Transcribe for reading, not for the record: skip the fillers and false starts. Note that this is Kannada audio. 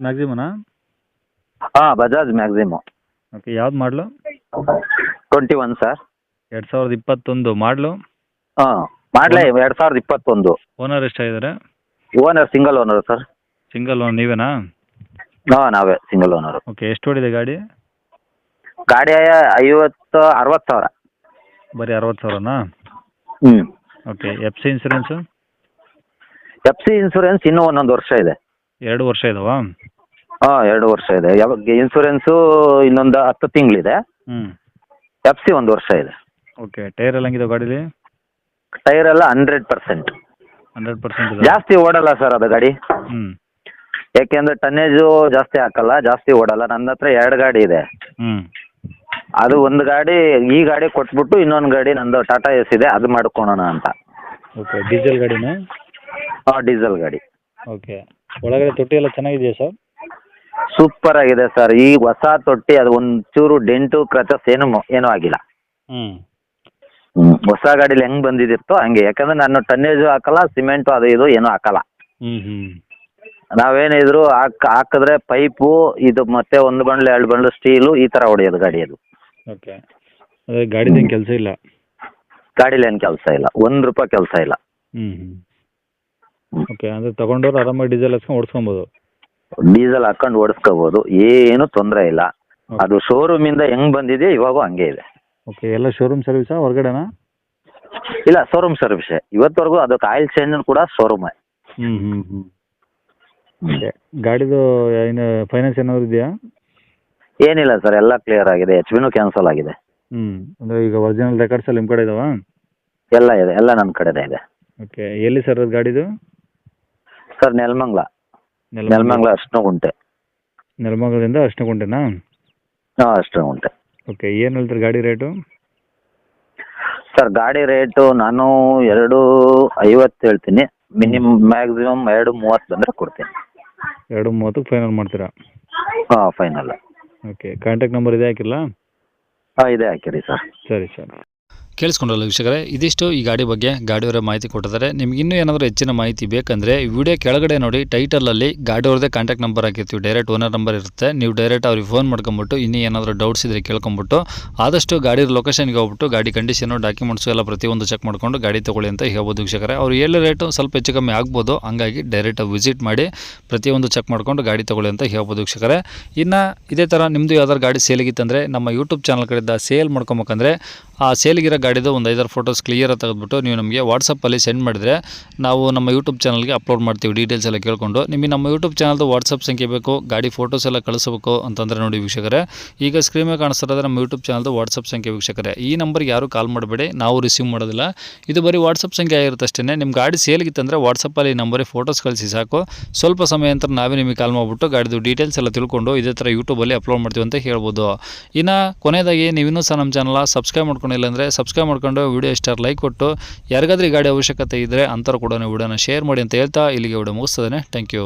ಮ್ಯಾಕ್ಸಿಮನಾ? ಹಾಂ ಬಜಾಜ್ ಮ್ಯಾಕ್ಸಿಮೋ. ಓಕೆ, ಯಾವ್ದು ಮಾಡಲು? 21 ಸರ್. 2021 ಮಾಡಲು. ಹಾಂ ಮಾಡಲೇ 2021. ಓನರ್ ಎಷ್ಟಾಗಿದ್ದಾರೆ? Owner single owner sir. Single owner ನೀವೇನಾ? ಹಾಂ ನಾವೇ ಸಿಂಗಲ್ ಓನರು. ಓಕೆ, ಎಷ್ಟು ಓಡಿದೆ ಗಾಡಿ? ಗಾಡಿ 60 ಸಾವಿರ. ಬರೀ 60,000ನಾ? ಹ್ಞೂ. Okay, F C insurance? F C insurance ಇನ್ನೂ 1 ವರ್ಷ ಇದೆ. 2 ವರ್ಷ ಇದಾವಾ? ಹಾಂ 2 ವರ್ಷ ಇದೆ. ಯಾವಾಗ ಇನ್ಸೂರೆನ್ಸು ಇನ್ನೊಂದು 10 ತಿಂಗಳಿದೆ. ಹ್ಞೂ. ಎಫ್ ಸಿ 1 ವರ್ಷ ಇದೆ. ಓಕೆ, ಟೈರ್ ಎಲ್ಲ ಹಂಗಿದೆ ಗಾಡೀಲಿ? ಟೈರ್ ಎಲ್ಲ 100%. 100% ಇದೆ. ಜಾಸ್ತಿ ಓಡಲ್ಲ ಸರ್ ಅದು ಗಾಡಿ. ಹ್ಞೂ. ಯಾಕೆಂದ್ರೆ ಟನ್ನೇಜು ಜಾಸ್ತಿ ಹಾಕಲ್ಲ, ಜಾಸ್ತಿ ಓಡಲ್ಲ. ನನ್ನ ಹತ್ರ 2 ಗಾಡಿ ಇದೆ. ಹ್ಞೂ. ಅದು ಒಂದು ಗಾಡಿ ಈ ಗಾಡಿ ಕೊಟ್ಬಿಟ್ಟು ಇನ್ನೊಂದು ಗಾಡಿ ನಂದು ಟಾಟಾ ಎಸ್ ಇದೆ, ಅದು ಮಾಡ್ಕೊಳೋಣ ಅಂತ. ಓಕೆ, ಡೀಸೆಲ್ ಗಾಡಿನಾ? ಹಾಂ ಡೀಸೆಲ್ ಗಾಡಿ. ಓಕೆ, ಒಳಗಡೆ ತೊಟ್ಟಿ ಎಲ್ಲ ಚೆನ್ನಾಗಿದೆಯಾ ಸರ್? ಸೂಪರ್ ಆಗಿದೆ ಸರ್. ಈ ಹೊಸ ತೊಟ್ಟಿ ಅದು ಒಂಚೂರು ಡೆಂಟು ಕ್ರಚಸ್ ಏನೂ ಆಗಿಲ್ಲ. ಹೊಸ ಗಾಡೀಲಿ ಹೆಂಗೆ ಬಂದಿದಿತ್ತೋ ಹಂಗೆ. ಯಾಕಂದ್ರೆ ನಾನು ಟನ್ನೇಜು ಹಾಕಲ್ಲ, ಸಿಮೆಂಟು ಅದು ಇದು ಏನೂ ಹಾಕಲ್ಲ. ನಾವೇನಿದ್ರು ಹಾಕಿದ್ರೆ ಪೈಪು ಇದು ಮತ್ತೆ 1 ಬಂಡ್ಲು 2 ಬಂಡ್ಲು ಸ್ಟೀಲು ಈ ಥರ ಹೊಡೆಯೋದು ಗಾಡಿ ಅದು. ಓಕೆ, ಅದೇ ಗಾಡಿದೇನು ಕೆಲಸ ಇಲ್ಲ? ಗಾಡೀಲಿ ಏನು ಕೆಲಸ ಇಲ್ಲ, ₹1 ಕೆಲಸ ಇಲ್ಲ. ಓಕೆ, ಅಂದರೆ ತಗೊಂಡವ್ರು ಆರಾಮಾಗಿ ಡೀಸೆಲ್ ಹಾಕ್ಸ್ಕೊಂಡು ಓಡಿಸ್ಕೊಬೋದು? ಡೀಸೆಲ್ ಹಾಕೊಂಡು ಓಡಿಸ್ಕೋಬೋದು, ಏನು ತೊಂದರೆ ಇಲ್ಲ. ಅದು ಶೋರೂಮಿಂದ ಹೆಂಗೆ ಬಂದಿದೆ ಇವಾಗೂ ಹಂಗೆ ಇದೆ. ಓಕೆ, ಎಲ್ಲ ಶೋರೂಮ್ ಸರ್ವಿಸಾ ಹೊರಗಡೆನಾ? ಇಲ್ಲ, ಶೋರೂಮ್ ಸರ್ವಿಸೇ. ಇವತ್ತವರೆಗೂ ಅದಕ್ಕೆ ಆಯಿಲ್ ಚೇಂಜ್ ಕೂಡ ಶೋರೂಮೇ. ಓಕೆ, ಗಾಡಿದು ಏನು ಫೈನಾನ್ಸ್ ಏನಾದ್ರು ಇದೆಯಾ? ಏನಿಲ್ಲ ಸರ್, ಎಲ್ಲ ಕ್ಲಿಯರ್ ಆಗಿದೆ. ಎಚ್ ಬಿನೂ ಕ್ಯಾನ್ಸಲ್ ಆಗಿದೆ. ಅಂದರೆ ಈಗ ಒರಿಜಿನಲ್ ರೆಕಾರ್ಡ್ಸ್ ಎಲ್ಲ ನಿಮ್ಮ ಕಡೆ ಇದಾವಾ? ಎಲ್ಲ ಇದೆ, ಎಲ್ಲ ನನ್ನ ಕಡೆನೇ ಇದೆ. ಓಕೆ, ಎಲ್ಲಿ ಸರ್ ಅದು ಗಾಡಿದು? ಸರ್ ನೆಲಮಂಗಲ ಅರ್ಶನಗುಂಟೆ. ನೆಲಮಂಗಲದಿಂದ ಅರ್ಶನಗುಂಟೆನಾ? ಹಾಂ ಅರ್ಶನಗುಂಟೆ. ಓಕೆ, ಏನು ಹೇಳ್ತೀರಿ ಗಾಡಿ ರೇಟು? ಸರ್ ಗಾಡಿ ರೇಟು ನಾನು 250 ಹೇಳ್ತೀನಿ. ಮ್ಯಾಕ್ಸಿಮಮ್ 230 ಬಂದರೆ ಕೊಡ್ತೀನಿ. 230 ಫೈನಲ್ ಮಾಡ್ತೀರಾ? ಹಾಂ ಫೈನಲ್. ಓಕೆ, ಕಾಂಟ್ಯಾಕ್ಟ್ ನಂಬರ್ ಇದೆ ಹಾಕಿರಲಾ? ಹಾಂ ಇದೆ ಹಾಕಿರಿ ಸರ್. ಸರಿ ಸರ್. ಕೇಳಿಸ್ಕೊಂಡ್ರಲ್ಲ ವೀಕ್ಷಕರೇ, ಇದಿಷ್ಟು ಈ ಗಾಡಿ ಬಗ್ಗೆ ಗಾಡಿಯವರ ಮಾಹಿತಿ ಕೊಟ್ಟಿದ್ದಾರೆ. ನಿಮ್ಗೆ ಇನ್ನೂ ಏನಾದರೂ ಹೆಚ್ಚಿನ ಮಾಹಿತಿ ಬೇಕಂದರೆ ವಿಡಿಯೋ ಕೆಳಗಡೆ ನೋಡಿ ಟೈಟಲಲ್ಲಿ ಗಾಡಿಯವ್ರದ್ದೇ ಕಾಂಟ್ಯಾಕ್ಟ್ ನಂಬರ್ ಹಾಕಿರ್ತೀವಿ. ಡೈರೆಕ್ಟ್ ಓನರ್ ನಂಬರ್ ಇರುತ್ತೆ. ನೀವು ಡೈರೆಕ್ಟ್ ಅವ್ರಿಗೆ ಫೋನ್ ಮಾಡ್ಕೊಂಬಿಟ್ಟು ಇನ್ನೂ ಏನಾದರೂ ಡೌಟ್ಸ್ ಇದ್ದರೆ ಕೇಳ್ಕೊಂಬಿಟ್ಟು ಆದಷ್ಟು ಗಾಡಿ ಲೊಕೇಶನ್ಗೆ ಹೋಗ್ಬಿಟ್ಟು ಗಾಡಿ ಕಂಡೀಷನು ಡಾಕ್ಯುಮೆಂಟ್ಸು ಎಲ್ಲ ಪ್ರತಿಯೊಂದು ಚೆಕ್ ಮಾಡಿಕೊಂಡು ಗಾಡಿ ತೊಗೊಳ್ಳಿ ಅಂತ ಹೇಳ್ಬೋದು ವೀಕ್ಷಕರೇ. ಅವ್ರು ಹೇಳೋ ರೇಟು ಸ್ವಲ್ಪ ಹೆಚ್ಚು ಕಮ್ಮಿ ಆಗ್ಬೋದು, ಹಂಗಾಗಿ ಡೈರೆಕ್ಟಾಗಿ ವಿಸಿಟ್ ಮಾಡಿ ಪ್ರತಿಯೊಂದು ಚೆಕ್ ಮಾಡ್ಕೊಂಡು ಗಾಡಿ ತೊಗೊಳ್ಳಿ ಅಂತ ಹೇಳ್ಬೋದು ವೀಕ್ಷಕರೇ. ಇನ್ನು ಇದೇ ಥರ ನಿಮ್ಮದು ಯಾವ್ದಾದ್ರು ಗಾಡಿ ಸೇಲಿಗಿತ್ತಂದರೆ ನಮ್ಮ ಯೂಟ್ಯೂಬ್ ಚಾನಲ್ ಕಡೆಯಿಂದ ಸೇಲ್ ಮಾಡ್ಕೊಬೇಕಂದ್ರೆ ಆ ಸೇಲಿಗಿರೋ ಗಾಡಿದು ಒಂದು 5-6 ಫೋಟೋಸ್ ಕ್ಲಿಯರಾಗಿ ತೆಗೆದುಬಿಟ್ಟು ನೀವು ನಮಗೆ ವಾಟ್ಸಪ್ಪಲ್ಲಿ ಸೆಂಡ್ ಮಾಡಿದರೆ ನಾವು ನಮ್ಮ ಯೂಟ್ಯೂಬ್ ಚಾನಲ್ಗೆ ಅಪ್ಲೋಡ್ ಮಾಡ್ತೀವಿ. ಡೀಟೇಲ್ಸ್ ಎಲ್ಲ ಕೇಳಿಕೊಂಡು ನಿಮಗೆ ನಮ್ಮ ಯೂಟ್ಯೂಬ್ ಚಾನಲ್ದು ವಾಟ್ಸಪ್ ಸಂಖ್ಯೆ ಬೇಕು, ಗಾಡಿ ಫೋಟೋಸ್ ಎಲ್ಲ ಕಳಿಸಬೇಕು ಅಂತಂದರೆ ನೋಡಿ ವೀಕ್ಷಕರೇ, ಈಗ ಸ್ಕ್ರೀನ್ ಮೇಲೆ ಕಾಣಿಸ್ತಿರೋದು ನಮ್ಮ ಯೂಟ್ಯೂಬ್ ಚಾನಲ್ದು ವಾಟ್ಸಪ್ ಸಂಖ್ಯೆ ವೀಕ್ಷಕರೇ. ಈ ನಂಬರ್ಗೆ ಯಾರು ಕಾಲ್ ಮಾಡಬೇಡಿ, ನಾವು ರಿಸೀವ್ ಮಾಡೋದಿಲ್ಲ. ಇದು ಬರೀ ವಾಟ್ಸಪ್ ಸಂಖ್ಯೆ ಆಗಿರುತ್ತೆ ಅಷ್ಟೇ. ನಿಮ್ಮ ಗಾಡಿ ಸೇಲ್ಗಿತ್ತಂದರೆ ವಾಟ್ಸಪ್ಪಲ್ಲಿ ಈ ನಂಬರಿಗೆ ಫೋಟೋಸ್ ಕಳಿಸಿ ಸಾಕು. ಸ್ವಲ್ಪ ಸಮಯ ನಂತರ ನಾವೇ ನಿಮಗೆ ಕಾಲ್ ಮಾಡಿಬಿಟ್ಟು ಗಾಡಿದು ಡೀಟೇಲ್ಸ್ ಎಲ್ಲ ತಿಳ್ಕೊಂಡು ಇದೇ ಥರ ಯೂಟ್ಯೂಬಲ್ಲಿ ಅಪ್ಲೋಡ್ ಮಾಡ್ತೀವಿ ಅಂತ ಹೇಳ್ಬೋದು. ಇನ್ನು ಕೊನೆಯದಾಗಿ ನೀವಿನ್ನೂ ಸಹ ನಮ್ಮ ಚಾನಲ್ ಸಬ್ಸ್ಕ್ರೈಬ್ ಮಾಡ್ಕೊಂಡಿಲ್ಲ ಅಂದರೆ ಸಬ್ಸ್ಕ್ರೈಬ್ ಮಾಡ್ಕೊಂಡು ವಿಡಿಯೋ ಇಷ್ಟ ಲೈಕ್ ಕೊಟ್ಟು ಯಾರಿಗಾದ್ರೂ ಗಾಡಿ ಅವಶ್ಯಕತೆ ಇದ್ದರೆ ಅಂಥವ್ರು ಕೂಡ ವಿಡಿಯೋನ ಶೇರ್ ಮಾಡಿ ಅಂತ ಹೇಳ್ತಾ ಇಲ್ಲಿಗೆ ವಿಡಿಯೋ ಮುಗಿಸ್ತದೆ. Thank you.